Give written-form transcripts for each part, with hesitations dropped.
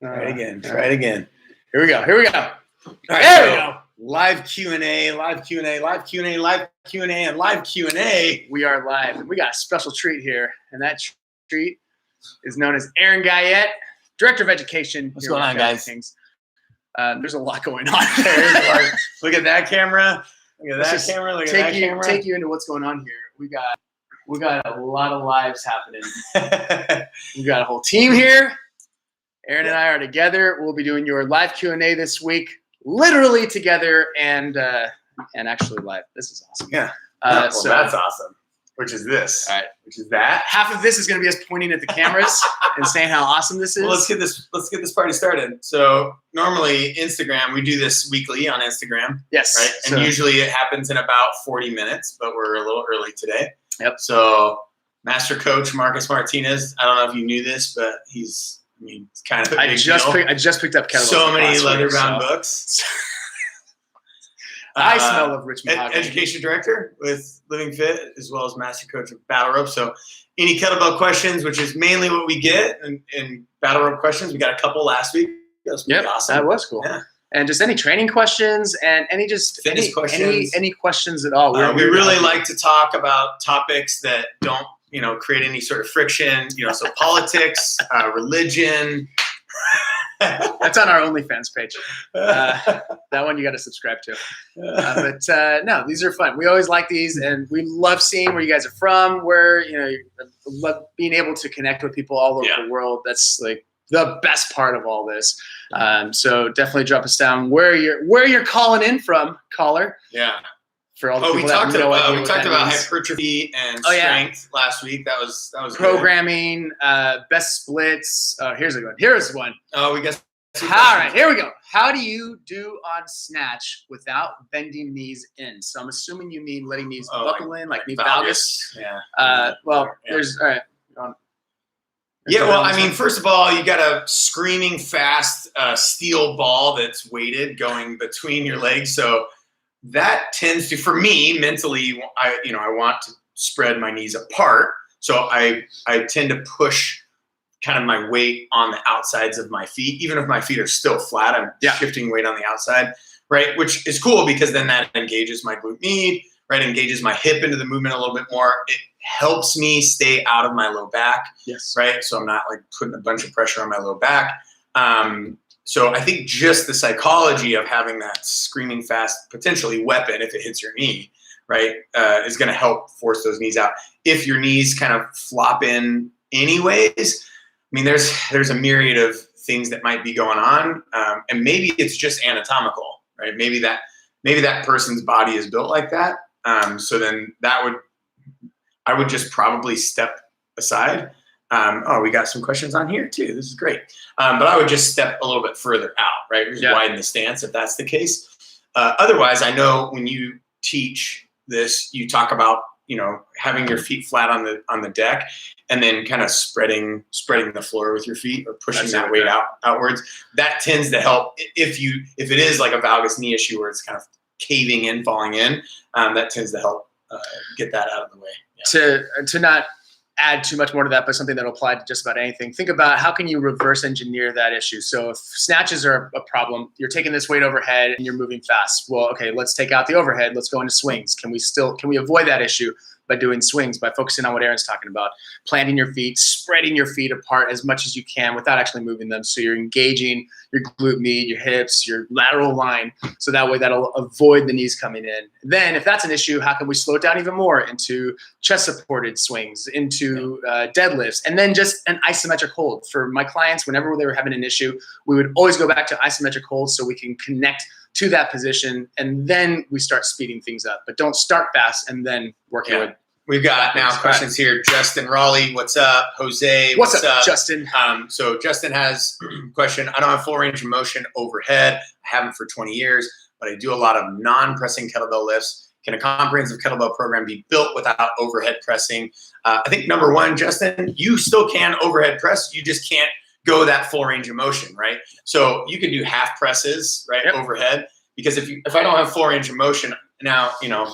Try it again. Try it again. Here we go. Here we go. All right, there we go. Live Q&A, live Q&A, live Q&A, live Q&A, and live Q&A. We are live, and we got a special treat here, and that treat is known as Aaron Guyette, Director of Education. What's going on, guys? There's a lot going on here. Look at that camera. Look at that camera. Look at that camera. Take you into what's going on here. We got a lot of lives happening. We got a whole team here. Aaron and I are together. We'll be doing your live Q&A this week, literally together and actually live. This is awesome. Yeah. So that's awesome. Which is this. All right. Which is that. Half of this is going to be us pointing at the cameras and saying how awesome this is. Well, let's get this party started. So normally Instagram, we do this weekly on Instagram. Yes. Right. And usually it happens in about 40 minutes, but we're a little early today. Yep. So Master Coach Marcus Martinez, I don't know if you knew this, but it's kind of a big deal. I just picked up Kettlebell. So many leather-bound books. I smell of rich mahogany. Education Director with Living.Fit, as well as Master Coach of Battle Rope. So any kettlebell questions, which is mainly what we get in Battle Rope questions. We got a couple last week. That was pretty awesome. That was cool. Yeah. And just any training questions and any questions. Any questions at all. We really like to talk about topics that don't create any sort of friction, so politics, religion. That's on our OnlyFans page. That one you got to subscribe to. But no, these are fun. We always like these, and we love seeing where you guys are from, where, love being able to connect with people all over the world. That's like the best part of all this. So definitely drop us down where you're calling in from, caller. Yeah. For all the people we talked about hypertrophy and strength last week. That was programming, best splits. Here's a good one. Here's one. Oh, we got. All right, here we go. How do you do on snatch without bending knees in? So I'm assuming you mean letting knees buckle in, like knee valgus. Yeah. There's all right. Yeah, well, I mean, first of all, you got a screaming fast steel ball that's weighted going between your legs, so that tends to, for me, mentally, I want to spread my knees apart. So I tend to push kind of my weight on the outsides of my feet. Even if my feet are still flat, I'm shifting weight on the outside, right? Which is cool because then that engages my glute med, right? Engages my hip into the movement a little bit more. It helps me stay out of my low back, right? So I'm not like putting a bunch of pressure on my low back. So I think just the psychology of having that screaming fast, potentially weapon, if it hits your knee, right, is going to help force those knees out. If your knees kind of flop in anyways, I mean, there's a myriad of things that might be going on, and maybe it's just anatomical, right? Maybe that person's body is built like that. So then I would just probably step aside. We got some questions on here too. This is great. But I would just step a little bit further out, right? Just widen the stance if that's the case. Otherwise, I know when you teach this, you talk about, having your feet flat on the deck and then kind of spreading the floor with your feet or pushing that weight outwards. That tends to help if it is like a valgus knee issue where it's kind of caving in, falling in, that tends to help get that out of the way. Yeah. To not add too much more to that, but something that'll apply to just about anything. Think about how can you reverse engineer that issue. So if snatches are a problem, you're taking this weight overhead and you're moving fast. Well, okay, let's take out the overhead. Let's go into swings. Can we avoid that issue by doing swings, by focusing on what Aaron's talking about, planting your feet, spreading your feet apart as much as you can without actually moving them. So you're engaging your glute med, your hips, your lateral line. So that way that'll avoid the knees coming in. Then if that's an issue, how can we slow it down even more into chest supported swings, into deadlifts, and then just an isometric hold. For my clients, whenever they were having an issue, we would always go back to isometric holds so we can connect to that position, and then we start speeding things up. But don't start fast and then work your way. We've got now questions here. Justin Raleigh, what's up? Jose, what's up, Justin? So Justin has a question. I don't have full range of motion overhead. I haven't for 20 years, but I do a lot of non-pressing kettlebell lifts. Can a comprehensive kettlebell program be built without overhead pressing? I think number one, Justin, you still can overhead press. You just can't go that full range of motion, right? So you can do half presses, right, overhead. Because if I don't have full range of motion, now,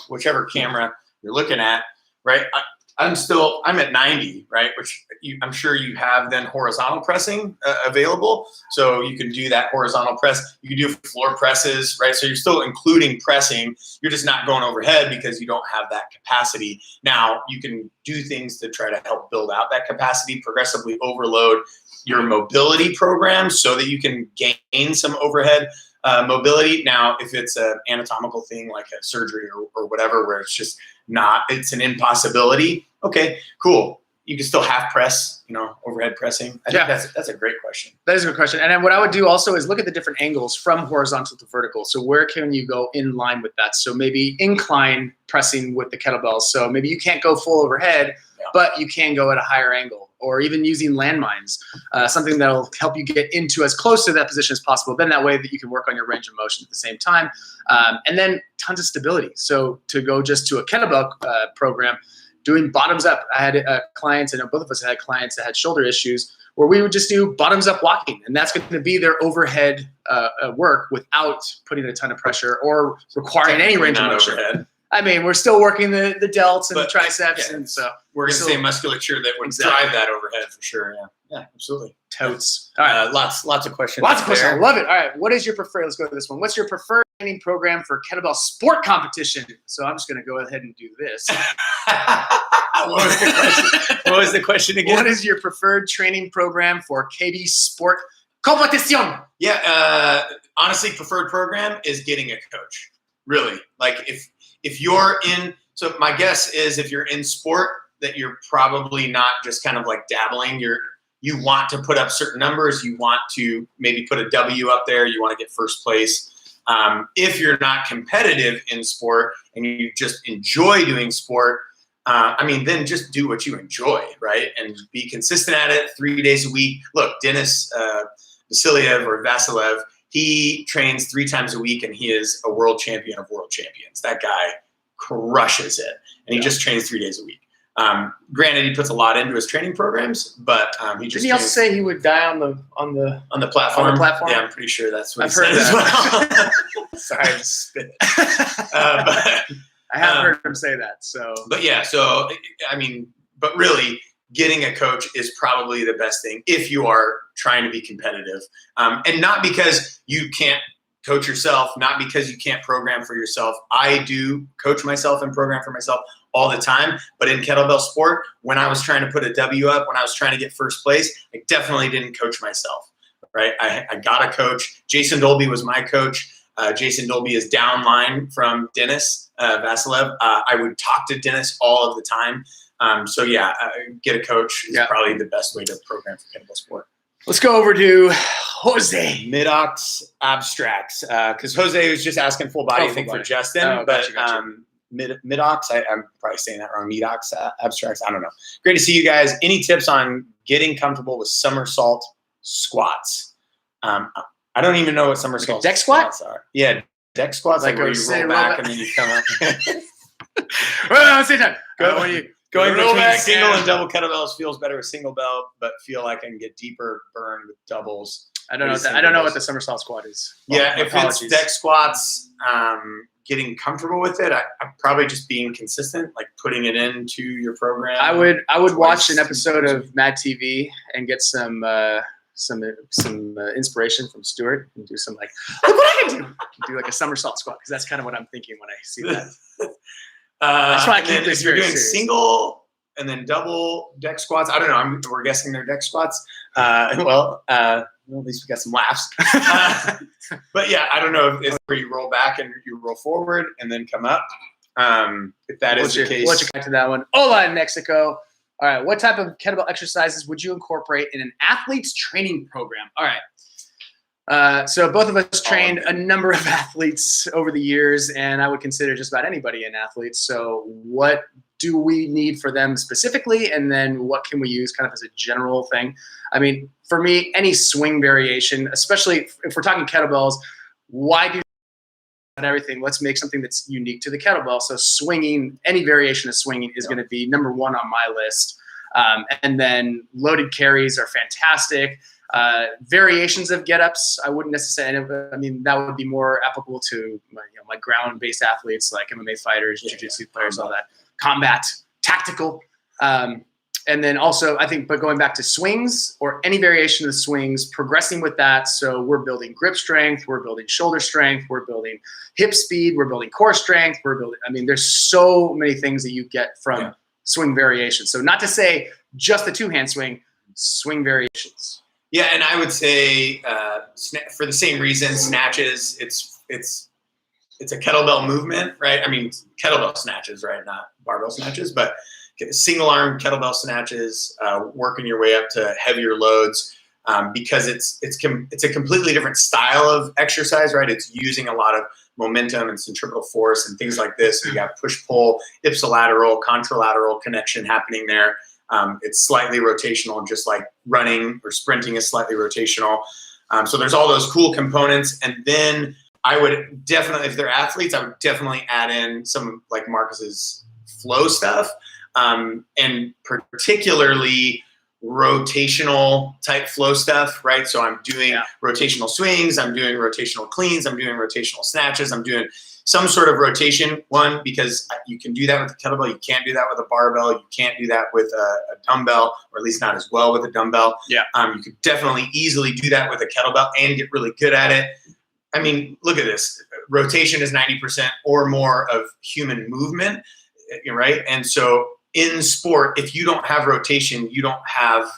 whichever camera you're looking at, right, I'm at 90, right? Which I'm sure you have then horizontal pressing available. So you can do that horizontal press. You can do floor presses, right? So you're still including pressing. You're just not going overhead because you don't have that capacity. Now you can do things to try to help build out that capacity, progressively overload your mobility program so that you can gain some overhead mobility. Now, if it's an anatomical thing like a surgery or whatever, where it's just it's an impossibility. Okay, cool. You can still half press, overhead pressing. I think that's a great question. That is a good question. And then what I would do also is look at the different angles from horizontal to vertical. So where can you go in line with that? So maybe incline pressing with the kettlebells. So maybe you can't go full overhead, but you can go at a higher angle, or even using landmines, something that'll help you get into as close to that position as possible. Then that way that you can work on your range of motion at the same time. And then tons of stability. So to go just to a kettlebell program, doing bottoms up. I had clients, and both of us had clients that had shoulder issues, where we would just do bottoms up walking. And that's going to be their overhead work without putting a ton of pressure or requiring any range of motion. Overhead. I mean, we're still working the delts and the triceps. And so we're going to say musculature that would drive that overhead for sure. Yeah, absolutely. Totes. All right. Lots of questions. Lots of questions. I love it. All right. What is your preferred? Let's go to this one. What's your preferred training program for kettlebell sport competition? So I'm just going to go ahead and do this. What was the question? What was the question again? What is your preferred training program for KB sport competition? Yeah. Honestly, preferred program is getting a coach. Really. Like if you're in, so my guess is if you're in sport, that you're probably not just kind of like dabbling. You want to put up certain numbers. You want to maybe put a W up there. You want to get first place. If you're not competitive in sport and you just enjoy doing sport, then just do what you enjoy, right? And be consistent at it 3 days a week. Look, Denis Vasilev, he trains 3 times a week, and he is a world champion of world champions. That guy crushes it, and he just trains 3 days a week. Granted, he puts a lot into his training programs, but he just. Didn't he also say he would die on the platform? On the platform? Yeah, I'm pretty sure that's what I've he said as well. Sorry, I just spit. I have heard him say that. But really, getting a coach is probably the best thing if you are trying to be competitive, and not because you can't coach yourself, not because you can't program for yourself. I do coach myself and program for myself all the time, but in kettlebell sport, when I was trying to put a W up, when I was trying to get first place, I definitely didn't coach myself, right? I got a coach. Jason Dolby was my coach. Jason Dolby is downline from Denis Vasilev. I would talk to Denis all of the time. Get a coach is probably the best way to program for kettlebell sport. Let's go over to Jose. Mid-ox abstracts, because Jose was just asking full body, I think, for Justin. Gotcha. Mid-ox, I'm probably saying that wrong. Mid-ox abstracts, I don't know. Great to see you guys. Any tips on getting comfortable with somersault squats? I don't even know what somersault deck squat? squats are. Yeah, deck squats, like where you roll back and then you come up. Well, same time. Going between single and double kettlebells feels better with single bell, but feel like I can get deeper burn with doubles. I don't know what the somersault squat is. If it's deck squats, getting comfortable with it, I'm probably just being consistent, like putting it into your program. I would watch an episode of Mad TV and get some inspiration from Stuart and do some look what I can do. Do like a somersault squat, because that's kind of what I'm thinking when I see that. That's why I keep this you're doing serious. Single and then double deck squats. I don't know. We're guessing they're deck squats. At least we got some laughs. But yeah, I don't know if where you roll back and you roll forward and then come up. If that is the case. We'll get back to that one. Hola in Mexico. All right. What type of kettlebell exercises would you incorporate in an athlete's training program? All right. So both of us trained a number of athletes over the years, and I would consider just about anybody an athlete. So what do we need for them specifically? And then what can we use kind of as a general thing? I mean, for me, any swing variation, especially if we're talking kettlebells, why do everything? Let's make something that's unique to the kettlebell. So swinging, any variation of swinging is going to be number one on my list. And then loaded carries are fantastic. Variations of get-ups, I wouldn't necessarily, that would be more applicable to my ground-based athletes like MMA fighters, jiu-jitsu players, all that. Combat, tactical. And then also, I think, but going back to swings or any variation of the swings, progressing with that. So we're building grip strength, we're building shoulder strength, we're building hip speed, we're building core strength, I mean, there's so many things that you get from swing variations. So not to say just the two-hand swing variations. Yeah, and I would say for the same reason, snatches, it's a kettlebell movement, right? I mean, kettlebell snatches, right? Not barbell snatches, but single arm kettlebell snatches, working your way up to heavier loads, because it's a completely different style of exercise, right? It's using a lot of momentum and centripetal force and things like this. So you got push-pull, ipsilateral, contralateral connection happening there. It's slightly rotational, just like running or sprinting is slightly rotational. So there's all those cool components. And then I would definitely, if they're athletes, I would definitely add in some like Marcus's flow stuff. And particularly rotational type flow stuff, right? So I'm doing rotational swings, I'm doing rotational cleans, I'm doing rotational snatches, I'm doing some sort of rotation one, because you can do that with a kettlebell. You can't do that with a barbell. You can't do that with a dumbbell, or at least not as well with a dumbbell. Yeah. You could definitely easily do that with a kettlebell and get really good at it. I mean, look at this. Rotation is 90% or more of human movement, right? And so in sport, if you don't have rotation, you don't have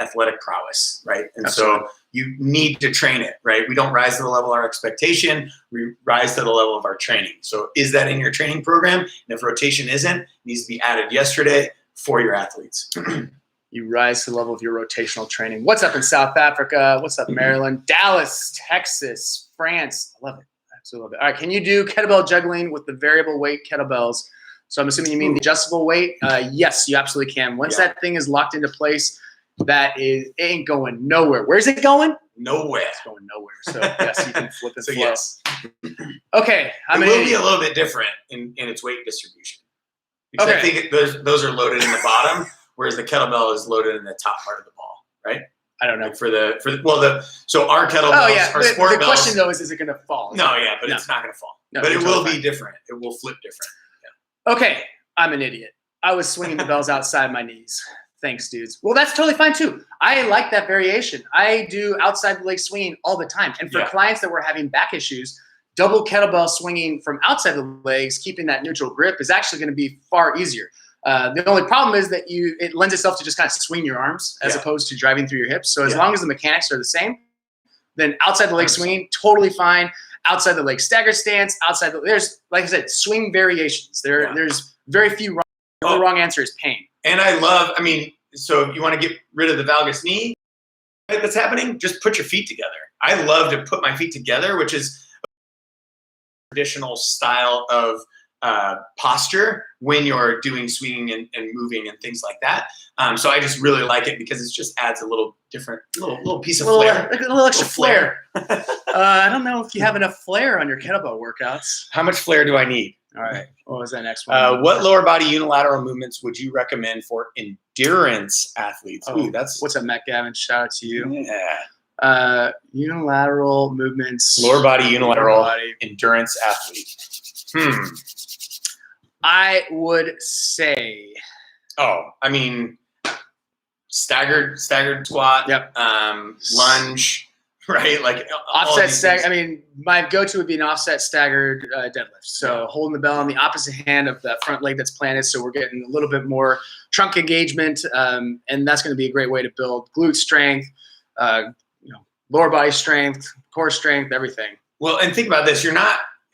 athletic prowess, right? And Absolutely. So you need to train it, right? We don't rise to the level of our expectation. We rise to the level of our training. So is that in your training program? And if rotation isn't, it needs to be added yesterday for your athletes. You rise to the level of your rotational training. What's up in South Africa? What's up, Maryland? Dallas, Texas, France. I love it. Absolutely love it. All right, can you do kettlebell juggling with the variable weight kettlebells? So I'm assuming you mean the adjustable weight? Yes, you absolutely can. Once that thing is locked into place, it ain't going nowhere. Where's it going? Nowhere. It's going nowhere. So yes, you can flip and flow. Yes. Okay. It will be a little bit different in its weight distribution. Because I think those are loaded in the bottom, whereas the kettlebell is loaded in the top part of the ball, right? I don't know. Like so our kettlebells, our sport bells. The question though is it going to fall? No, but it's not going to fall. No, but it will be different. It will flip different. Yeah. Okay, I'm an idiot. I was swinging the bells outside my knees. Thanks, dudes. Well, that's totally fine too. I like that variation. I do outside the leg swinging all the time. And for clients that were having back issues, double kettlebell swinging from outside the legs, keeping that neutral grip is actually going to be far easier. The only problem is that it lends itself to just kind of swing your arms as opposed to driving through your hips. So as long as the mechanics are the same, then outside the leg swinging, totally fine. Outside the leg staggered stance, there's, like I said, swing variations. There's very few wrong. The only wrong answer is pain. And so if you want to get rid of the valgus knee that's happening, just put your feet together. I love to put my feet together, which is a traditional style of posture when you're doing swinging and moving and things like that. So I just really like it because it just adds a little different, little piece of flair. A little extra flair. I don't know if you have enough flair on your kettlebell workouts. How much flair do I need? All right. What was that next one? What lower body unilateral movements would you recommend for endurance athletes? Ooh, what's up, Matt Gavin? Shout out to you. Yeah. Unilateral movements. Lower body unilateral endurance athlete. I would say. Staggered squat. Yep. Lunge. Right, like offset stagger. My go-to would be an offset staggered deadlift. So holding the bell on the opposite hand of that front leg that's planted, so we're getting a little bit more trunk engagement, and that's going to be a great way to build glute strength, lower body strength, core strength, everything. Well, and think about this: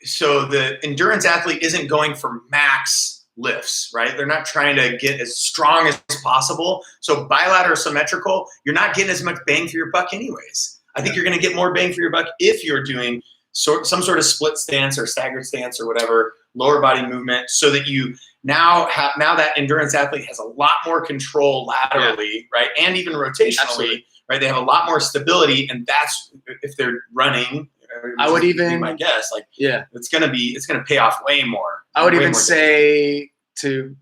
so the endurance athlete isn't going for max lifts, right? They're not trying to get as strong as possible. So bilateral symmetrical, you're not getting as much bang for your buck, anyways. I think you're going to get more bang for your buck if you're doing some sort of split stance or staggered stance or whatever, lower body movement, so that you now that endurance athlete has a lot more control laterally, right? And even rotationally, right? They have a lot more stability, and that's if they're running. I would even, my guess, it's going to pay off way more. I would even say to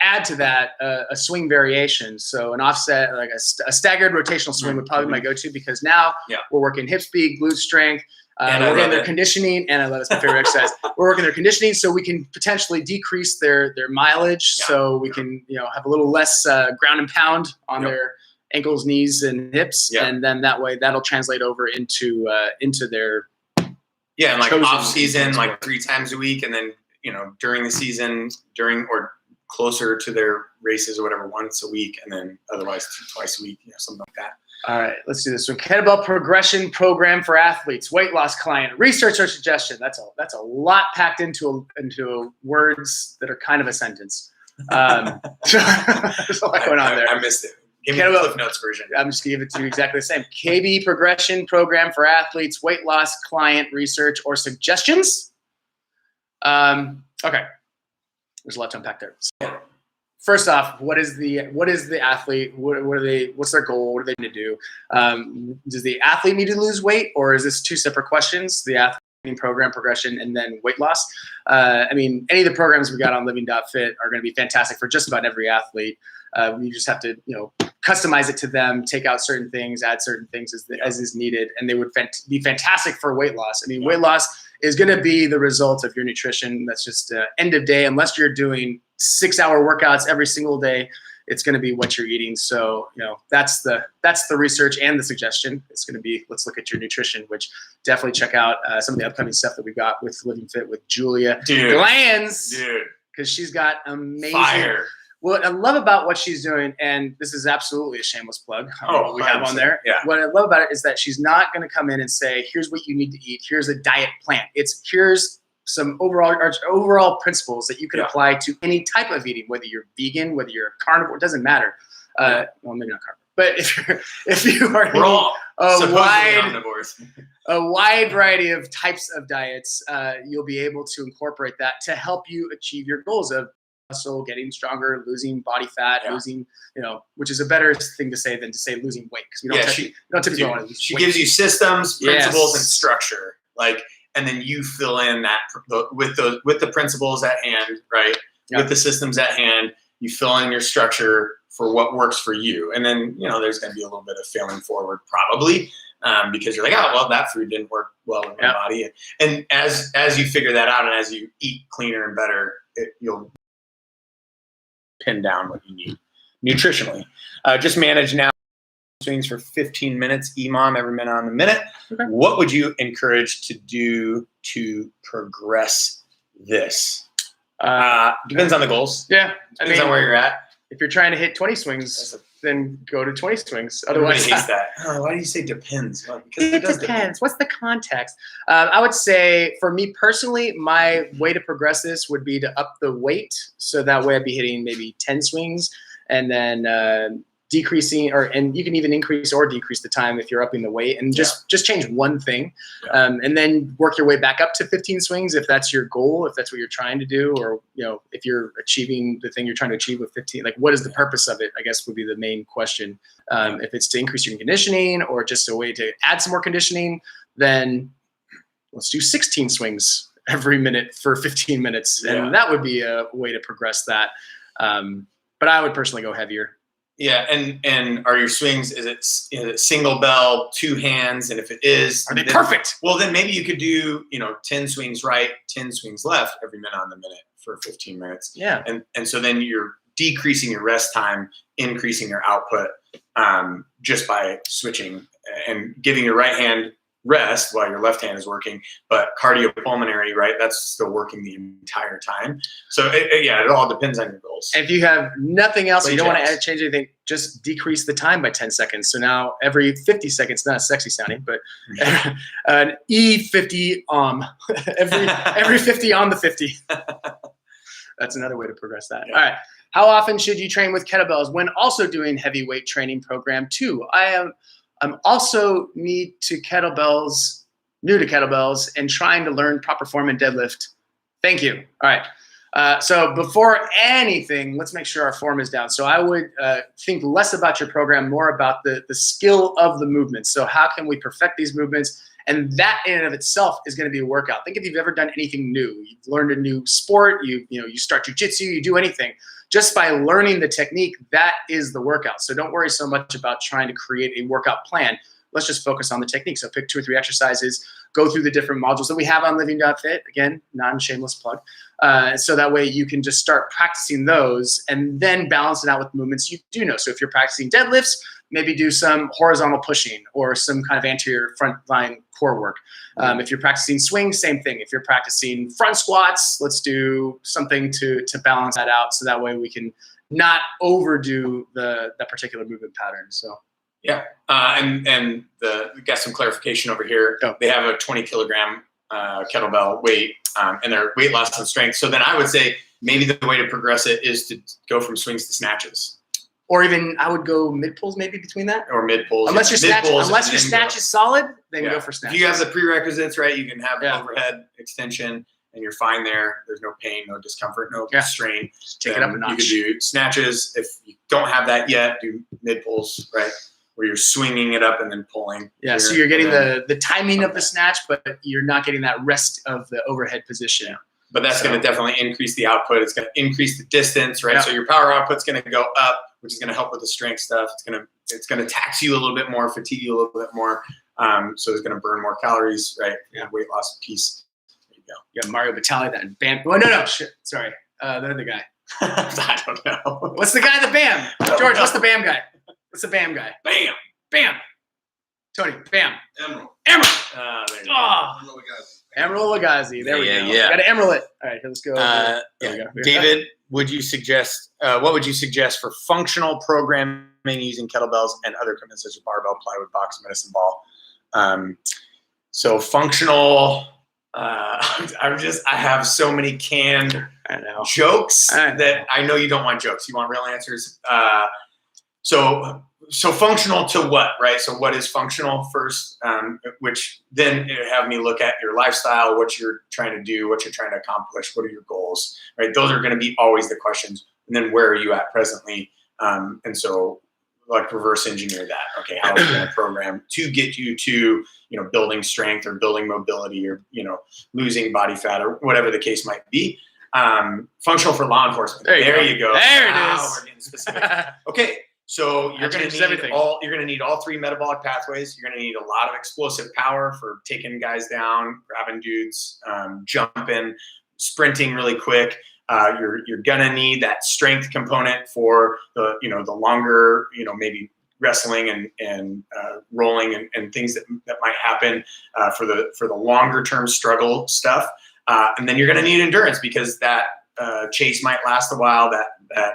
add to that a swing variation. So an offset, like a staggered rotational swing would probably be my go-to, because now we're working hip speed, glute strength, we're working their conditioning, and I love it's my favorite exercise. We're working their conditioning so we can potentially decrease their mileage, so we can have a little less ground and pound on their ankles, knees, and hips, and then that way that'll translate over into their and like off season, like 3 times a week, and then during the season, or closer to their races or whatever, once a week, and then otherwise twice a week, something like that. All right, let's do this one. Kettlebell progression program for athletes, weight loss client, research or suggestion. That's a lot packed into words that are kind of a sentence. There's a lot going on there. I missed it. Give me the Cliff Notes version. I'm just going to give it to you exactly the same. KB progression program for athletes, weight loss client, research or suggestions. Okay. There's a lot to unpack there. So, first off, what is the athlete? What's their goal? What are they going to do? Does the athlete need to lose weight, or is this 2 separate questions? The athlete program progression and then weight loss. I mean, any of the programs we got on Living.Fit are going to be fantastic for just about every athlete. You just have to, customize it to them, take out certain things, add certain things as is needed, and they would be fantastic for weight loss. I mean, weight loss is going to be the result of your nutrition. That's just end of day. Unless you're doing 6-hour workouts every single day, it's going to be what you're eating. So, that's the research and the suggestion. It's going to be, let's look at your nutrition, which definitely check out some of the upcoming stuff that we got with Living.Fit with Julia Glanz, because she's got amazing fire. What I love about what she's doing, and this is absolutely a shameless plug, what we have on there. What I love about it is that she's not going to come in and say, here's what you need to eat. Here's a diet plan. Here's some overall principles that you can apply to any type of eating, whether you're vegan, whether you're a carnivore, it doesn't matter. Well, maybe not carnivore, but if you are a wide variety of types of diets, you'll be able to incorporate that to help you achieve your goals of muscle, getting stronger, losing body fat, losing, which is a better thing to say than to say losing weight, because we don't typically want to lose weight. She gives you systems, principles, and structure, and then you fill in that with the principles at hand, right? With the systems at hand, you fill in your structure for what works for you, and then there's going to be a little bit of failing forward probably, because you're like, oh well, that food didn't work well in my body, and as you figure that out, and as you eat cleaner and better, you'll pin down what you need nutritionally. Just manage now swings for 15 minutes, EMOM every minute on the minute. Okay. What would you encourage to do to progress this? Depends on the goals. Yeah. Depends on where you're at. If you're trying to hit 20 swings, then go to 20 swings. Otherwise, hates that. Oh, why do you say depends? Well, because it depends. What's the context? I would say, for me personally, my way to progress this would be to up the weight. So that way I'd be hitting maybe 10 swings, and then decreasing, and you can even increase or decrease the time if you're upping the weight, and just change one thing, and then work your way back up to 15 swings if that's your goal, if that's what you're trying to do, or if you're achieving the thing you're trying to achieve with 15. Like, what is the purpose of it, I guess, would be the main question. If it's to increase your conditioning or just a way to add some more conditioning, then let's do 16 swings every minute for 15 minutes, and that would be a way to progress that. But I would personally go heavier. Yeah, and are your swings, is it single bell, 2 hands? And if it is, are they perfect? Well, then maybe you could do 10 swings right, 10 swings left every minute on the minute for 15 minutes. Yeah, and so then you're decreasing your rest time, increasing your output, just by switching and giving your right hand rest while your left hand is working, but cardiopulmonary, right? That's still working the entire time. So it all depends on your goals. If you have nothing else, you don't want to change anything, just decrease the time by 10 seconds. So now every 50 seconds, not sexy sounding, but an E50 every 50 on the 50. That's another way to progress that. All right. How often should you train with kettlebells when also doing heavyweight training program 2? I'm also new to kettlebells, and trying to learn proper form in deadlift. Thank you. All right. So before anything, let's make sure our form is down. So I would think less about your program, more about the skill of the movements. So how can we perfect these movements? And that in and of itself is going to be a workout. Think if you've ever done anything new. You've learned a new sport, you start jujitsu, you do anything. Just by learning the technique, that is the workout. So don't worry so much about trying to create a workout plan. Let's just focus on the technique. So pick 2 or 3 exercises, go through the different modules that we have on Living.Fit. Again, non-shameless plug. So that way you can just start practicing those and then balance it out with movements you do know. So if you're practicing deadlifts, maybe do some horizontal pushing or some kind of anterior front line core work. If you're practicing swing, same thing. If you're practicing front squats, let's do something to balance that out. So that way we can not overdo that particular movement pattern. So. Yeah, and we got some clarification over here. Oh. They have a 20 kilogram kettlebell weight, and their weight loss and strength. So then I would say maybe the way to progress it is to go from swings to snatches. Or even I would go mid pulls maybe between that. Or mid pulls. Unless your snatch is solid, then go for snatches. If you have the prerequisites right, you can have overhead extension and you're fine there. There's no pain, no discomfort, no strain. Take it up a notch. You could do snatches. If you don't have that yet, do mid pulls, right? Where you're swinging it up and then pulling. Yeah, so you're getting the timing of the snatch, but you're not getting that rest of the overhead position. Yeah. But that's going to definitely increase the output. It's going to increase the distance, right? Yeah. So your power output's going to go up, which is going to help with the strength stuff. It's going to tax you a little bit more, fatigue you a little bit more. So it's going to burn more calories, right? Yeah. Weight loss piece. There you go. You got Mario Batali, that BAM. Oh, no, shit. Sorry. The other guy. I don't know. What's the guy, the BAM? George, what's the BAM guy? What's the BAM guy? Bam. Tony, BAM. Emerald. There you go. Emerald Lagasse. There we go. Yeah. Got to emerald it. All right, let's go. There we go. David, what would you suggest for functional programming using kettlebells and other equipment such as barbell, plywood, box, medicine ball? So functional. I have so many canned jokes that I know you don't want jokes. You want real answers. So functional to what, right? So what is functional first, which then have me look at your lifestyle, what you're trying to do, what you're trying to accomplish, what are your goals, right? Those are going to be always the questions. And then where are you at presently? And so like reverse engineer that. Okay, how are we going to program to get you to, building strength or building mobility or, losing body fat or whatever the case might be. Munctional for law enforcement. There you go. There it is. We're getting specific. Okay. So you're going to need all 3 metabolic pathways. You're going to need a lot of explosive power for taking guys down, grabbing dudes, jumping, sprinting really quick. You're going to need that strength component for the longer, maybe wrestling and rolling and things that might happen for the longer term struggle stuff. And then you're going to need endurance because that chase might last a while, that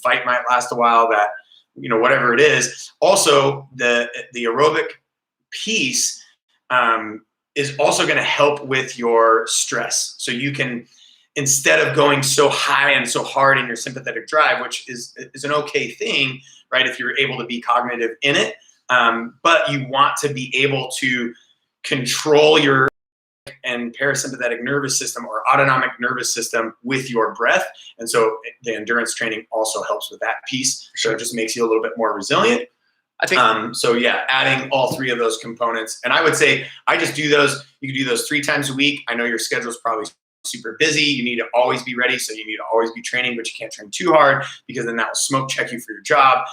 fight might last a while, that whatever it is. Also, the aerobic piece is also going to help with your stress. So you can, instead of going so high and so hard in your sympathetic drive, which is an okay thing, right? If you're able to be cognitive in it, but you want to be able to control your and parasympathetic nervous system or autonomic nervous system with your breath. And so the endurance training also helps with that piece. So it just makes you a little bit more resilient. I think adding all 3 of those components. And I would say I just do those. You can do those 3 times a week. I know your schedule is probably super busy. You need to always be ready. So you need to always be training, but you can't train too hard because then that will smoke check you for your job.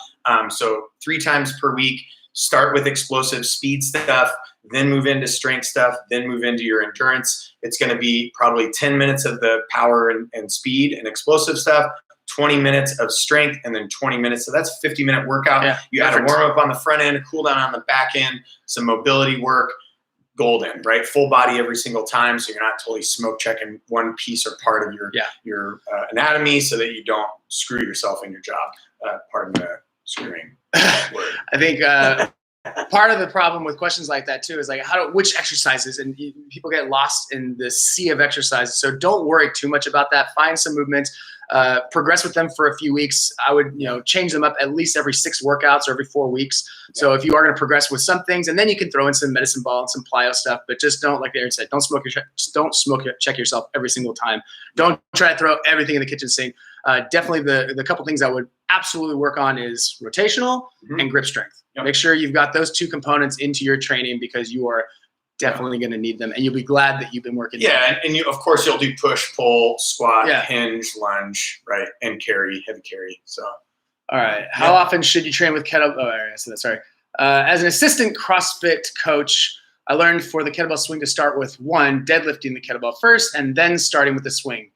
So 3 times per week, start with explosive speed stuff, then move into strength stuff, then move into your endurance. It's going to be probably 10 minutes of the power and speed and explosive stuff, 20 minutes of strength, and then 20 minutes. So that's a 50-minute workout. Yeah, you add a warm-up on the front end, a cool down on the back end, some mobility work, golden, right? Full body every single time, so you're not totally smoke checking one piece or part of your anatomy so that you don't screw yourself in your job. Pardon the screwing word. I think part of the problem with questions like that too is like which exercises, and people get lost in the sea of exercises. So don't worry too much about that. Find some movements. progress with them for a few weeks. I would, change them up at least every 6 workouts or every 4 weeks. So if you are going to progress with some things, and then you can throw in some medicine ball and some plyo stuff, but just don't, like Aaron said, don't check yourself every single time. Don't try to throw everything in the kitchen sink. Definitely the couple things I would absolutely work on is rotational and grip strength. Make sure you've got those 2 components into your training, because you are definitely going to need them, and you'll be glad that you've been working. Yeah, and you, of course, you'll do push, pull, squat, hinge, lunge, right, and carry, heavy carry. So, all right. How often should you train with kettlebell? Oh, I said that. Sorry. As an assistant CrossFit coach, I learned for the kettlebell swing to start with deadlifting the kettlebell first, and then starting with the swing.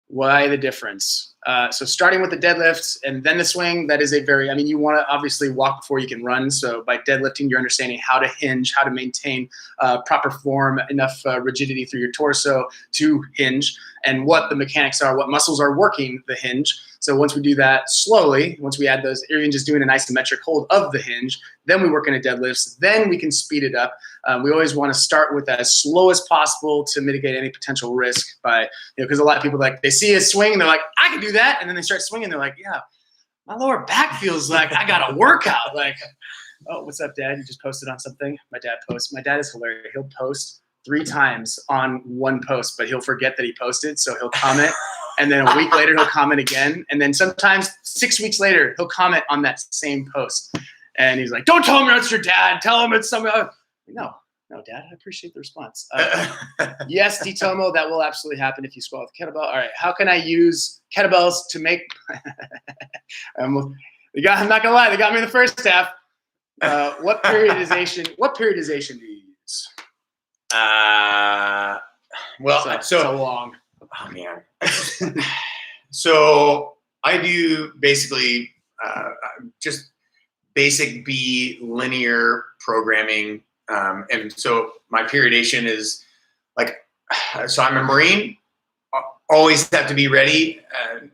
Why the difference? So starting with the deadlifts and then the swing, that is you want to obviously walk before you can run. So by deadlifting, you're understanding how to hinge, how to maintain proper form, enough rigidity through your torso to hinge, and what the mechanics are, what muscles are working the hinge. So once we do that slowly, once we add those, or even just doing an isometric hold of the hinge, then we work into deadlifts, then we can speed it up. We always want to start with as slow as possible to mitigate any potential risk by, because a lot of people, they see a swing and they're like, I can do that. And then they start swinging. They're like, yeah, my lower back feels like I got a workout. Like, oh, what's up, Dad? You just posted on something? My dad posts. My dad is hilarious. He'll post 3 times on one post, but he'll forget that he posted. So he'll comment. And then a week later, he'll comment again. And then sometimes 6 weeks later, he'll comment on that same post. And he's like, don't tell him it's your dad. Tell him it's somebody else. No, Dad, I appreciate the response. Yes, DTOMO, that will absolutely happen if you squat with kettlebell. All right, how can I use kettlebells to make I'm not going to lie, they got me in the first half. What periodization do you use? So long. Oh, man. So I do basically just basic B linear programming. And so my periodization is so I'm a Marine, always have to be ready.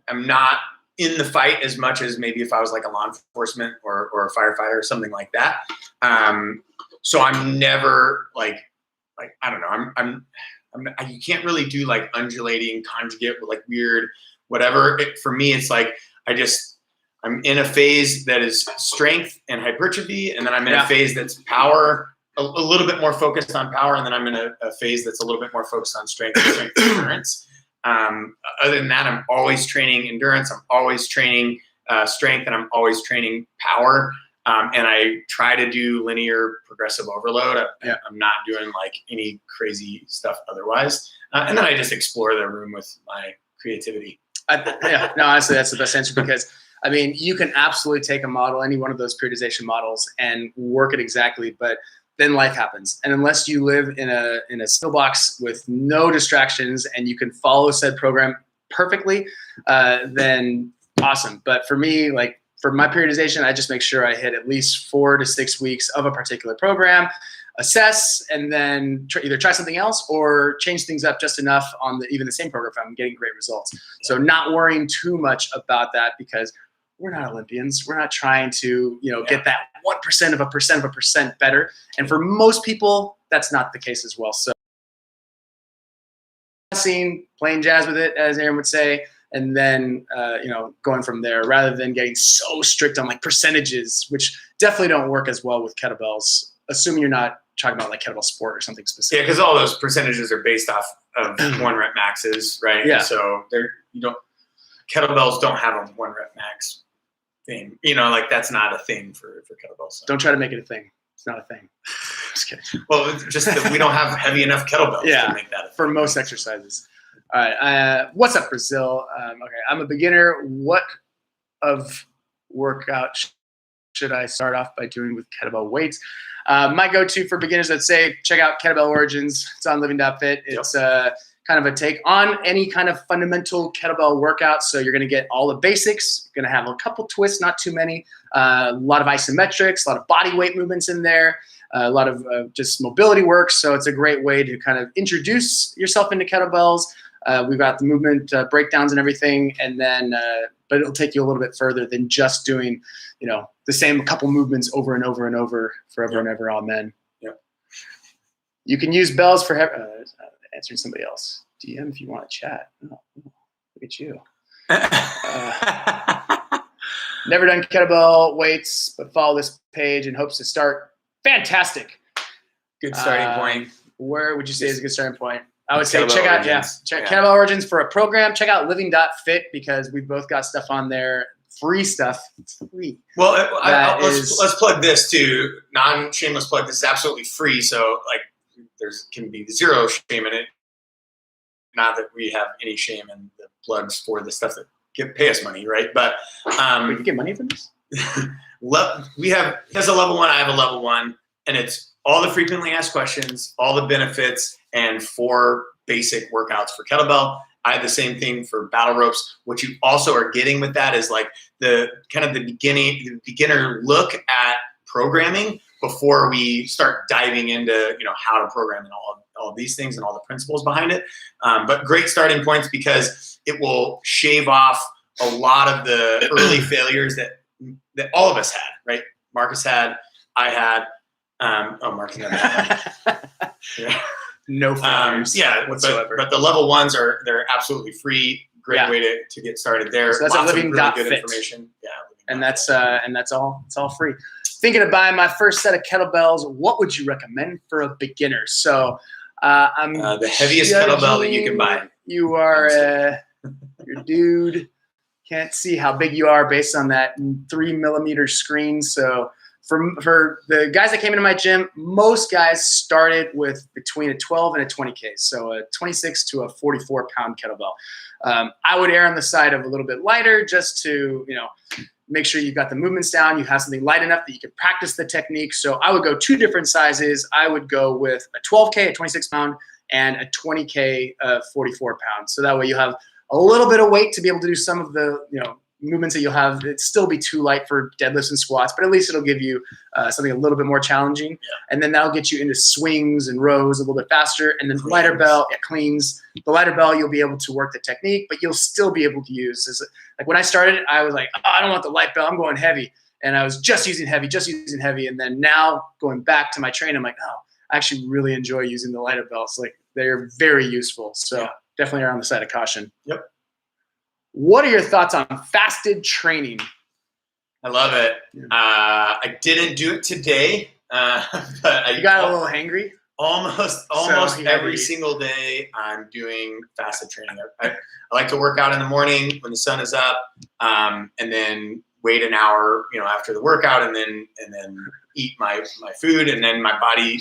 I'm not in the fight as much as maybe if I was like a law enforcement or a firefighter or something like that. So I'm never I don't know. You can't really do undulating conjugate with weird whatever. For me, it's I'm in a phase that is strength and hypertrophy, and then I'm in a phase that's power, a little bit more focused on power, and then I'm in a phase that's a little bit more focused on strength and endurance. Other than that, I'm always training endurance. I'm always training strength, and I'm always training power. And I try to do linear progressive overload. I'm not doing any crazy stuff otherwise. And then I just explore the room with my creativity. Honestly, that's the best answer, because you can absolutely take a model, any one of those periodization models, and work it exactly, but then life happens. And unless you live in a still box with no distractions and you can follow said program perfectly, then awesome. But for me, for my periodization, I just make sure I hit at least 4 to 6 weeks of a particular program, assess, and then either try something else or change things up just enough on even the same program if I'm getting great results. So not worrying too much about that, because we're not Olympians. We're not trying to, get that 1% of a percent better. And for most people, that's not the case as well. So playing jazz with it, as Aaron would say, and then, going from there, rather than getting so strict on percentages, which definitely don't work as well with kettlebells, assuming you're not talking about kettlebell sport or something specific. Yeah, because all those percentages are based off of 1 rep maxes, right? Yeah. So kettlebells don't have a 1 rep max thing. That's not a thing for kettlebells. So. Don't try to make it a thing. It's not a thing. Just kidding. Well, just that we don't have heavy enough kettlebells to make that a thing. For most exercises. All right. What's up, Brazil? Okay, I'm a beginner. What of workout should I start off by doing with kettlebell weights? My go-to for beginners, I'd say check out Kettlebell Origins. It's on Living.Fit. It's kind of a take on any kind of fundamental kettlebell workout. So you're going to get all the basics. You're going to have a couple twists, not too many. A lot of isometrics, a lot of body weight movements in there. A lot of just mobility work. So it's a great way to kind of introduce yourself into kettlebells. We've got the movement breakdowns and everything, and then but it'll take you a little bit further than just doing, the same couple movements over and over and over forever and ever. Amen. Yep. You can use bells for answering somebody else. DM if you want to chat. Oh, look at you. Never done kettlebell weights, but follow this page in hopes to start. Fantastic. Good starting point. Where would you say is a good starting point? I would say Kettlebell check out Origins. Kettlebell Origins for a program. Check out Living.Fit because we've both got stuff on there, free stuff. Free. Well, let's plug this too. Non-shameless plug. This is absolutely free. So like, can be zero shame in it. Not that we have any shame in the plugs for the stuff that pay us money, right? But we can get money from this. He has a level 1, I have a level 1, and it's all the frequently asked questions, all the benefits, and 4 basic workouts for kettlebell. I have the same thing for battle ropes. What you also are getting with that is like the beginner look at programming before we start diving into how to program and all of these things and all the principles behind it. But great starting points because it will shave off a lot of the early failures that all of us had, right? Marcus had, I had. Marcus never had. Yeah. No failures whatsoever. But the level 1s they're absolutely free. Great way to get started there. So that's lots a Living.Fit. Really good information. Yeah. And that's all. It's all free. Thinking of buying my first set of kettlebells. What would you recommend for a beginner? So I'm the heaviest kettlebell that you can buy. You are your dude. Can't see how big you are based on that 3 millimeter screen. So for the guys that came into my gym, most guys started with between a 12 and a 20K. So a 26 to a 44 pound kettlebell. I would err on the side of a little bit lighter just to, make sure you've got the movements down. You have something light enough that you can practice the technique. So I would go 2 different sizes. I would go with a 12K, a 26 pound, and a 20K, 44 pounds. So that way you have a little bit of weight to be able to do some of the, movements that you'll have. It'd still be too light for deadlifts and squats, but at least it'll give you something a little bit more challenging. Yeah. And then that'll get you into swings and rows a little bit faster. And then the lighter bell, cleans. The lighter bell, you'll be able to work the technique, but you'll still be able to use. Like when I started, I was like, I don't want the light bell. I'm going heavy. And I was just using heavy. And then now going back to my train, I'm like, I actually really enjoy using the lighter bells. Like they're very useful. So definitely are on the side of caution. Yep. What are your thoughts on fasted training? I love it. I didn't do it today, but you got a little hangry. Almost every single day, I'm doing fasted training. I like to work out in the morning when the sun is up, and then wait an hour, after the workout, and then eat my food, and then my body.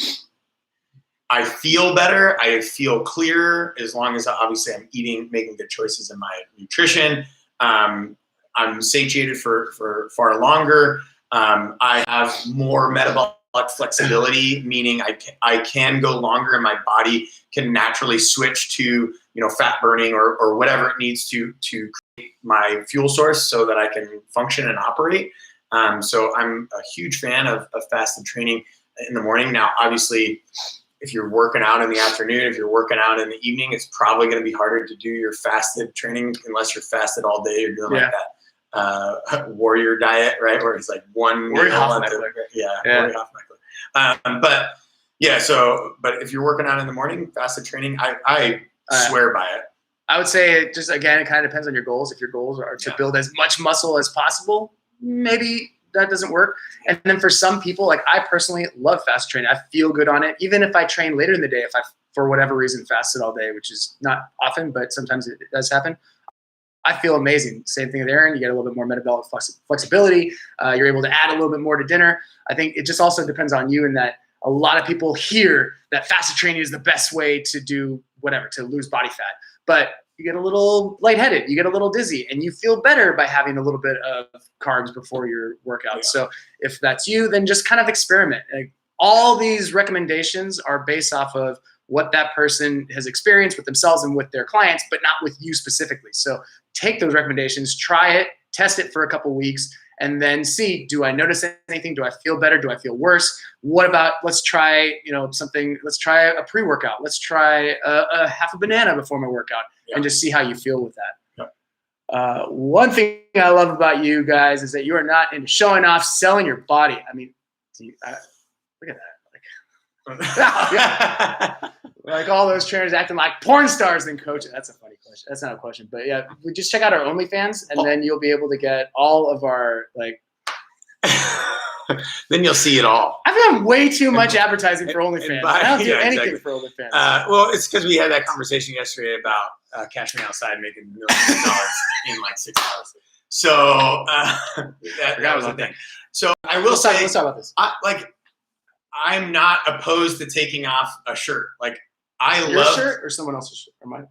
I feel better. I feel clearer as long as obviously I'm making good choices in my nutrition. I'm satiated for far longer. I have more metabolic flexibility, meaning I can go longer and my body can naturally switch to fat burning or whatever it needs to create my fuel source so that I can function and operate. So I'm a huge fan of fasted training in the morning. Now, obviously, if you're working out in the afternoon, if you're working out in the evening, it's probably going to be harder to do your fasted training unless you're fasted all day. You're doing like that warrior diet, right? Where it's like one warrior Hofmeckler. Warrior Hofmeckler. But if you're working out in the morning, fasted training, I swear by it. I would say it kind of depends on your goals. If your goals are to build as much muscle as possible, maybe that doesn't work. And then for some people, like I personally love fast training. I feel good on it. Even if I train later in the day, if I, for whatever reason, fasted all day, which is not often, but sometimes it does happen, I feel amazing. Same thing with Aaron. You get a little bit more metabolic flexibility. You're able to add a little bit more to dinner. I think it just also depends on you in that a lot of people hear that fasted training is the best way to do whatever, to lose body fat. But you get a little lightheaded, you get a little dizzy, and you feel better by having a little bit of carbs before your workout. Yeah. So if that's you, then just kind of experiment. Like, all these recommendations are based off of what that person has experienced with themselves and with their clients, but not with you specifically. So take those recommendations, try it, test it for a couple weeks, and then see, do I notice anything? Do I feel better? Do I feel worse? What about, let's try, something, let's try a pre-workout. Let's try a half a banana before my workout and just see how you feel with that. Yeah. One thing I love about you guys is that you are not into showing off, selling your body. I mean, look at that. Like all those trainers acting like porn stars and coaches. That's a funny question. That's not a question, but yeah, we just check out our OnlyFans, and then you'll be able to get all of our like. Then you'll see it all. I've done way too much advertising for OnlyFans. I don't do anything for OnlyFans. Well, it's because we had that conversation yesterday about Cash Me Outside making millions of dollars in like 6 hours. So that was the thing. So I will say, let's talk about this. I'm not opposed to taking off a shirt. Like Your shirt or someone else's shirt? Or mine?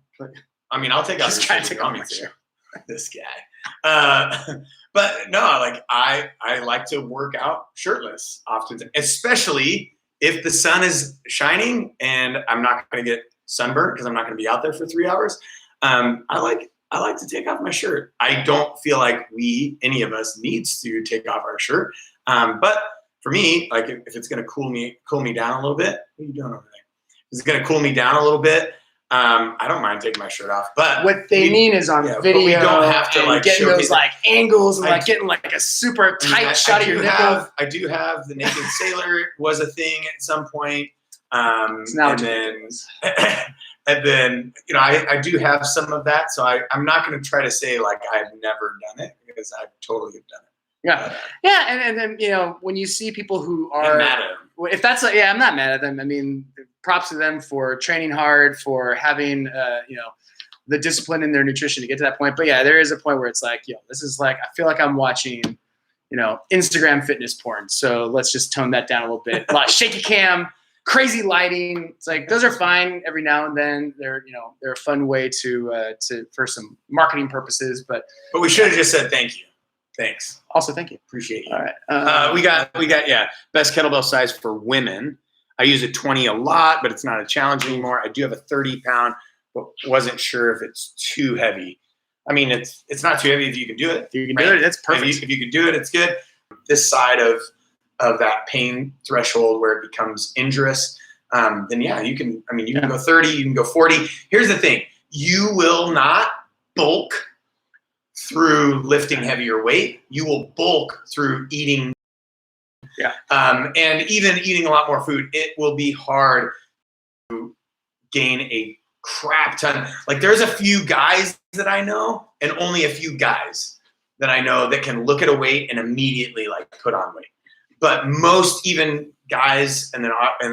I mean, I'll take off this guy. Take off my shirt. This guy. But no, like I like to work out shirtless often, especially if the sun is shining and I'm not going to get sunburned because I'm not going to be out there for 3 hours. I like to take off my shirt. I don't feel like any of us needs to take off our shirt. But for me, like if it's going to cool me down a little bit, what are you doing over there? If it's going to cool me down a little bit, I don't mind taking my shirt off. But what they mean is on video, we don't have to like getting those like angles and like getting like a super tight shot of your nipple. I do have the naked sailor was a thing at some point. And then I do have some of that. So I'm not going to try to say like I've never done it because I totally have done it. Yeah. Yeah. And then, when you see people who are, I'm mad at them. If that's I'm not mad at them. I mean, props to them for training hard, for having, the discipline in their nutrition to get to that point. But yeah, there is a point where it's like, this is like, I feel like I'm watching, Instagram fitness porn. So let's just tone that down a little bit. A lot of shaky cam, crazy lighting. It's like, those are fine every now and then. They're a fun way to for some marketing purposes, but we should have just said, thank you. Thanks. Also, thank you. Appreciate you. All right. We got best kettlebell size for women. I use a 20 a lot, but it's not a challenge anymore. I do have a 30 pound, but wasn't sure if it's too heavy. I mean, it's not too heavy if you can do it. If you can do it, that's perfect. If you can do it, it's good. This side of that pain threshold where it becomes injurious, then you can. I mean, you can go 30, you can go 40. Here's the thing: you will not bulk through lifting heavier weight. You will bulk through eating. Yeah. And even eating a lot more food, it will be hard to gain a crap ton. Like there's a few guys that I know, and only a few guys that I know that can look at a weight and immediately like put on weight. But most even guys, and then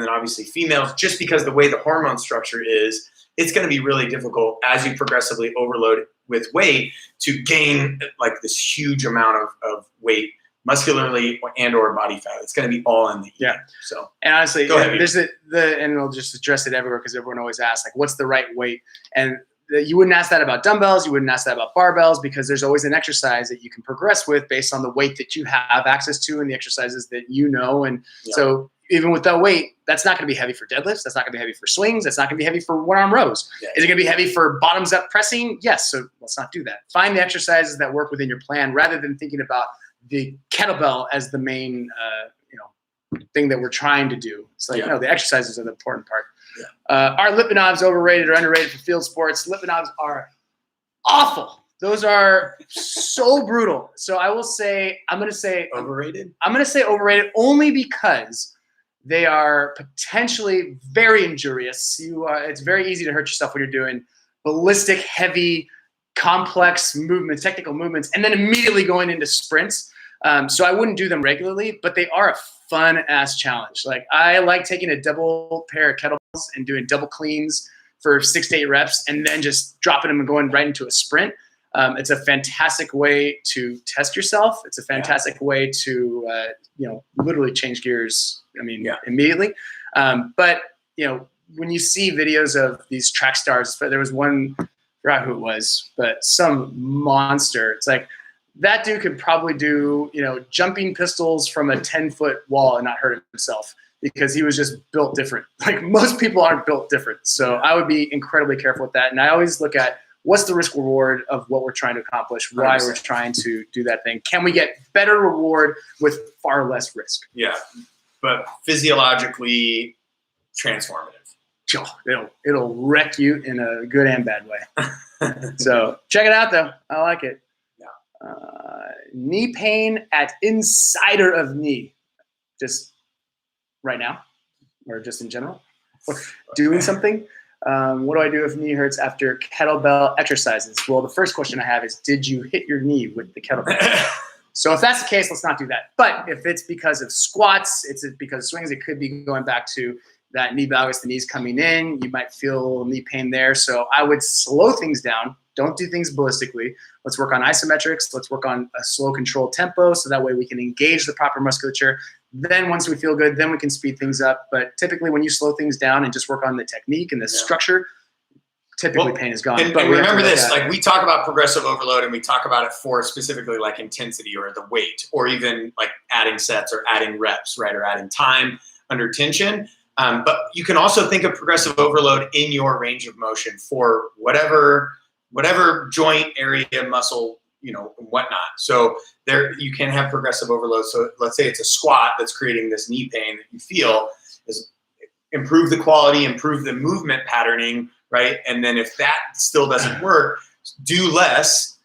obviously females, just because the way the hormone structure is, it's going to be really difficult as you progressively overload with weight to gain like this huge amount of weight muscularly and or body fat. It's going to be all in the eating. So, and honestly, there's and we'll just address it everywhere because everyone always asks like, what's the right weight? And you wouldn't ask that about dumbbells. You wouldn't ask that about barbells because there's always an exercise that you can progress with based on the weight that you have access to and the exercises that you know. And so even with that weight, that's not going to be heavy for deadlifts. That's not going to be heavy for swings. That's not going to be heavy for one-arm rows. Yeah. Is it going to be heavy for bottoms-up pressing? Yes. So let's not do that. Find the exercises that work within your plan rather than thinking about the kettlebell as the main, thing that we're trying to do. It's like, the exercises are the important part. Yeah. Are lip knobs overrated or underrated for field sports? Lip knobs are awful. Those are so brutal. So I will say, I'm going to say overrated. I'm going to say overrated only because they are potentially very injurious. It's very easy to hurt yourself when you're doing ballistic, heavy, complex movements, technical movements, and then immediately going into sprints. So I wouldn't do them regularly, but they are a fun ass challenge. Like I like taking a double pair of kettlebells and doing double cleans for 6 to 8 reps and then just dropping them and going right into a sprint. It's a fantastic way to test yourself. It's a fantastic way to, literally change gears. I mean, immediately. But when you see videos of these track stars, but there was one, I forgot who it was, but some monster. It's like that dude could probably do, jumping pistols from a 10-foot wall and not hurt himself because he was just built different. Like most people aren't built different. So I would be incredibly careful with that. And I always look at what's the risk reward of what we're trying to accomplish, why 100%. We're trying to do that thing. Can we get better reward with far less risk? Yeah, but physiologically transformative. It'll wreck you in a good and bad way. So check it out, though. I like it. Yeah. Knee pain at insider of knee. Just right now, or just in general, or doing something. What do I do if knee hurts after kettlebell exercises? Well, the first question I have is, did you hit your knee with the kettlebell? So if that's the case, let's not do that. But if it's because of squats, it's because of swings, it could be going back to that knee valgus, the knees coming in. You might feel knee pain there. So I would slow things down. Don't do things ballistically. Let's work on isometrics. Let's work on a slow controlled tempo so that way we can engage the proper musculature. Then once we feel good, then we can speed things up. But typically when you slow things down and just work on the technique and the structure, typically pain is gone. And remember this, like we talk about progressive overload and we talk about it for specifically like intensity or the weight or even like adding sets or adding reps, right? Or adding time under tension. But you can also think of progressive overload in your range of motion for whatever joint area, muscle, and whatnot. So there you can have progressive overload. So let's say it's a squat that's creating this knee pain that you feel, is improve the quality, improve the movement patterning, right? And then if that still doesn't work, do less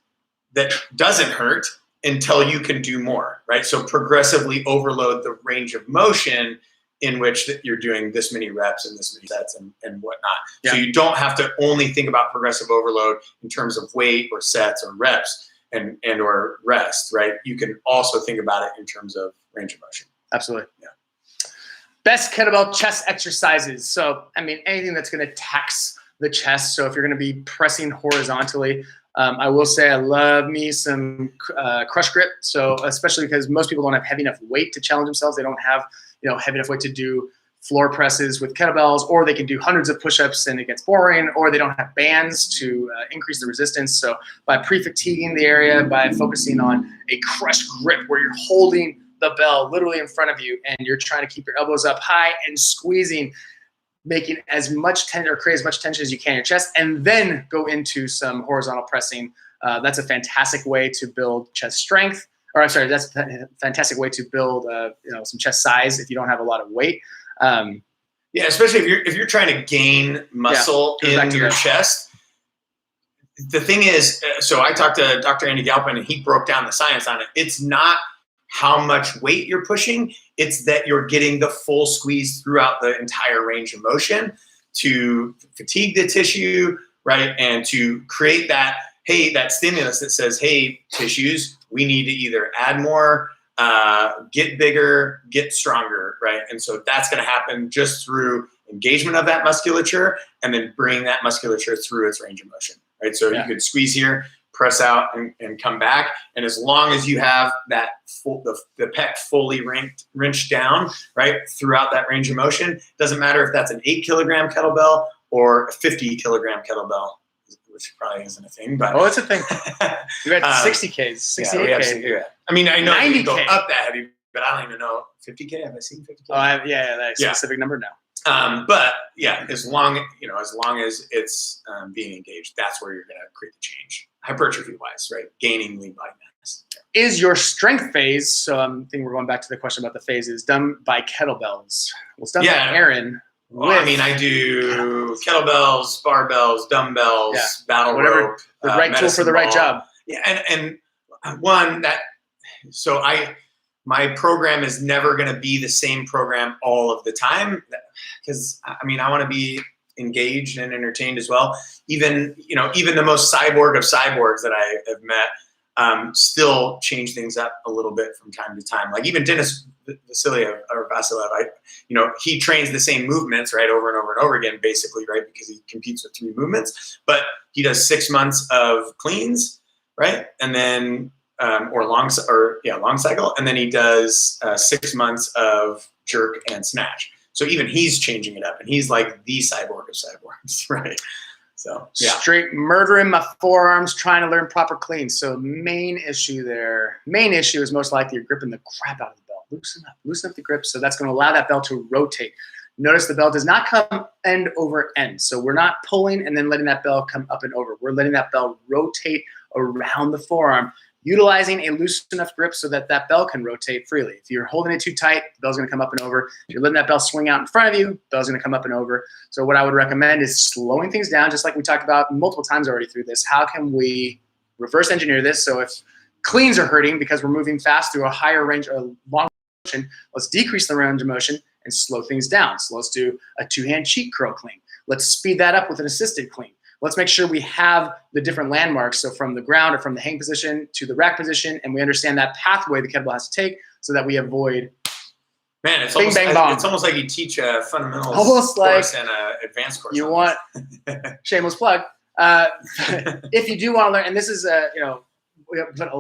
that doesn't hurt until you can do more, right? So progressively overload the range of motion in which you're doing this many reps and this many sets and whatnot. Yeah. So you don't have to only think about progressive overload in terms of weight or sets or reps and or rest, right? You can also think about it in terms of range of motion. Absolutely. Yeah. Best kettlebell chest exercises. So, anything that's going to tax the chest. So if you're going to be pressing horizontally, I will say I love me some crush grip. So especially because most people don't have heavy enough weight to challenge themselves. They don't have heavy enough weight to do floor presses with kettlebells, or they can do hundreds of push-ups and it gets boring, or they don't have bands to increase the resistance. So by pre-fatiguing the area, by focusing on a crush grip where you're holding the bell literally in front of you and you're trying to keep your elbows up high and squeezing, making as much tension or create as much tension as you can in your chest, and then go into some horizontal pressing. That's a fantastic way to build chest strength. Or I'm sorry, that's a fantastic way to build some chest size if you don't have a lot of weight. Yeah, especially if you're trying to gain muscle in your chest. The thing is, so I talked to Dr. Andy Galpin and he broke down the science on it. It's not how much weight you're pushing, it's that you're getting the full squeeze throughout the entire range of motion to fatigue the tissue, right? And to create that stimulus that says, hey, tissues, we need to either add more, get bigger, get stronger, right? And so that's going to happen just through engagement of that musculature and then bring that musculature through its range of motion, right? So you could squeeze here, press out and come back. And as long as you have that the pec fully wrenched down, right, throughout that range of motion, doesn't matter if that's an 8-kilogram kettlebell or a 50-kilogram kettlebell, which probably isn't a thing, but it's a thing. You had 60Ks, 68K. Yeah. I know you can go 90K. up that heavy, but I don't even know 50K. Have I seen 50K? Oh, that's a specific number now. But yeah, as long as it's being engaged, that's where you're going to create the change, hypertrophy wise, right? Gaining lean body mass. Is your strength phase? So I think we're going back to the question about the phases done by kettlebells. Well, it's done by Aaron. Well, I do kettlebells, barbells, dumbbells, battle rope, the right tool for the right job. Yeah, and my program is never going to be the same program all of the time because I want to be engaged and entertained as well. Even the most cyborg of cyborgs that I have met still change things up a little bit from time to time. Like even Dennis Vasilev, he trains the same movements, right, over and over and over again, basically, right, because he competes with 3 movements. But he does 6 months of cleans, right, and then long cycle, and then he does 6 months of jerk and snatch. So even he's changing it up, and he's like the cyborg of cyborgs, right? So straight murdering my forearms, trying to learn proper cleans. So main issue is most likely you're gripping the crap out of the bell. Loosen up the grip. So that's going to allow that bell to rotate. Notice the bell does not come end over end. So we're not pulling and then letting that bell come up and over. We're letting that bell rotate around the forearm, utilizing a loose enough grip so that that bell can rotate freely. If you're holding it too tight, the bell's going to come up and over. If you're letting that bell swing out in front of you, the bell's going to come up and over. So what I would recommend is slowing things down, just like we talked about multiple times already through this. How can we reverse engineer this? So if cleans are hurting because we're moving fast through a higher range or long motion, let's decrease the range of motion and slow things down. So let's do a 2-hand cheek curl clean. Let's speed that up with an assisted clean. Let's make sure we have the different landmarks. So from the ground or from the hang position to the rack position, and we understand that pathway the kettlebell has to take so that we avoid it's bing, bang, bong. It's almost like you teach a fundamentals almost course like and an advanced course. You want, shameless plug, if you do want to learn, and this is, we have put a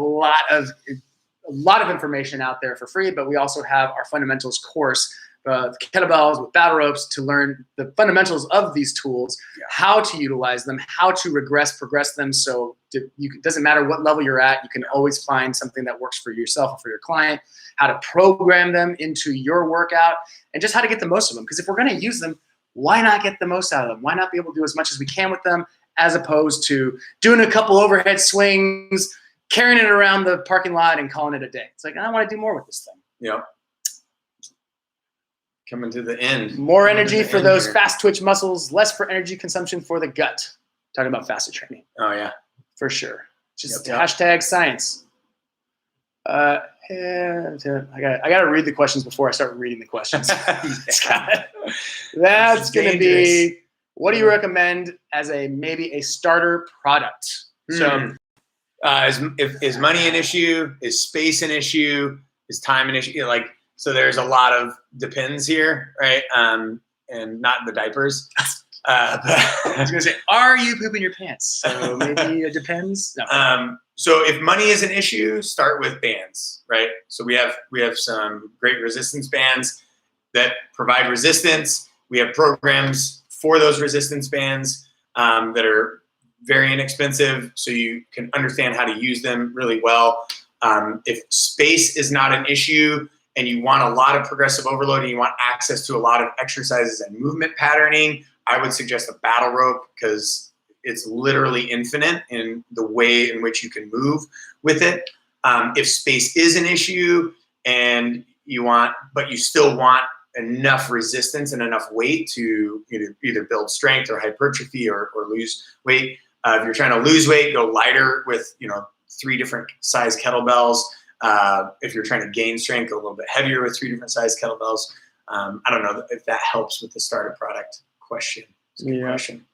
lot of information out there for free, but we also have our fundamentals course, kettlebells with battle ropes, to learn the fundamentals of these tools, how to utilize them, how to progress them. So it doesn't matter what level you're at, you can always find something that works for yourself or for your client, how to program them into your workout, and just how to get the most of them. Because if we're going to use them, why not get the most out of them? Why not be able to do as much as we can with them, as opposed to doing a couple overhead swings, carrying it around the parking lot and calling it a day? It's like, I want to do more with this thing. Yeah. Coming to the end. More energy for those fast twitch muscles, less for energy consumption for the gut. Talking about fasted training. Oh, yeah. For sure. Just hashtag science. I gotta read the questions before I start reading the questions. That's gonna be, what do you recommend as maybe a starter product? So is money an issue? Is space an issue? Is time an issue? So there's a lot of depends here, right? And not the diapers. I was gonna say, are you pooping your pants? So maybe it depends. No. So if money is an issue, start with bands, right? So we have some great resistance bands that provide resistance. We have programs for those resistance bands that are very inexpensive, so you can understand how to use them really well. If space is not an issue and you want a lot of progressive overload and you want access to a lot of exercises and movement patterning, I would suggest a battle rope, because it's literally infinite in the way in which you can move with it. If space is an issue and but you still want enough resistance and enough weight to either build strength or hypertrophy or lose weight. If you're trying to lose weight, go lighter with 3 different size kettlebells. If you're trying to gain strength, go a little bit heavier with 3 different size kettlebells. I don't know if that helps with the starter product question. It's a good question.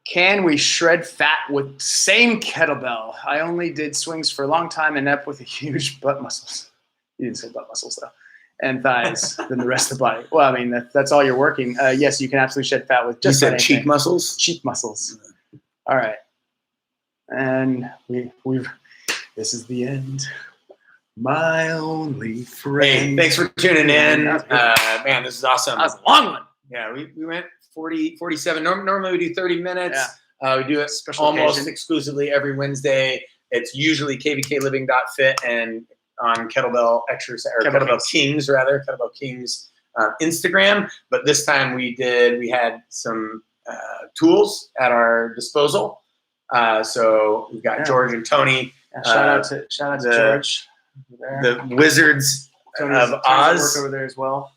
Can we shred fat with same kettlebell? I only did swings for a long time and up with huge butt muscles. You didn't say butt muscles though. And thighs than the rest of the body. Well, I mean, that's all you're working. Yes, you can absolutely shed fat with just anything. Cheek muscles? Cheek muscles. All right. And this is the end. My only friend. Hey, thanks for tuning in. Man, this is awesome. That was a long one. Yeah, we went 47. Normally we do 30 minutes. Yeah. We do it almost exclusively every Wednesday. It's usually KVK Living.Fit and on Kettlebell Exercise, or Kettlebell Kings Instagram. But this time we had some tools at our disposal. So we've got George and Tony. Shout out to George. The Wizards of Oz work over there as well.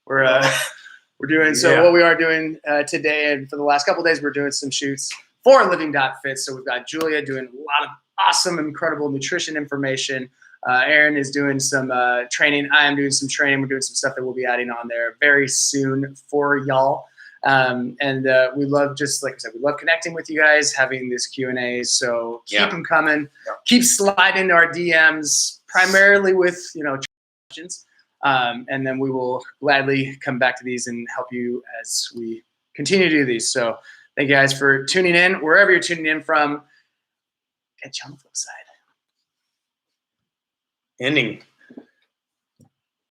We're doing what we are doing today, and for the last couple of days, we're doing some shoots for Living.Fit. So we've got Julia doing a lot of awesome, incredible nutrition information. Aaron is doing some training. I am doing some training. We're doing some stuff that we'll be adding on there very soon for y'all. And we love, just like I said, we love connecting with you guys, having this Q&A. So keep them coming. Yeah. Keep sliding into our DMs, primarily with questions. And then we will gladly come back to these and help you as we continue to do these. So thank you guys for tuning in, wherever you're tuning in from. Catch you on the flip side. Ending.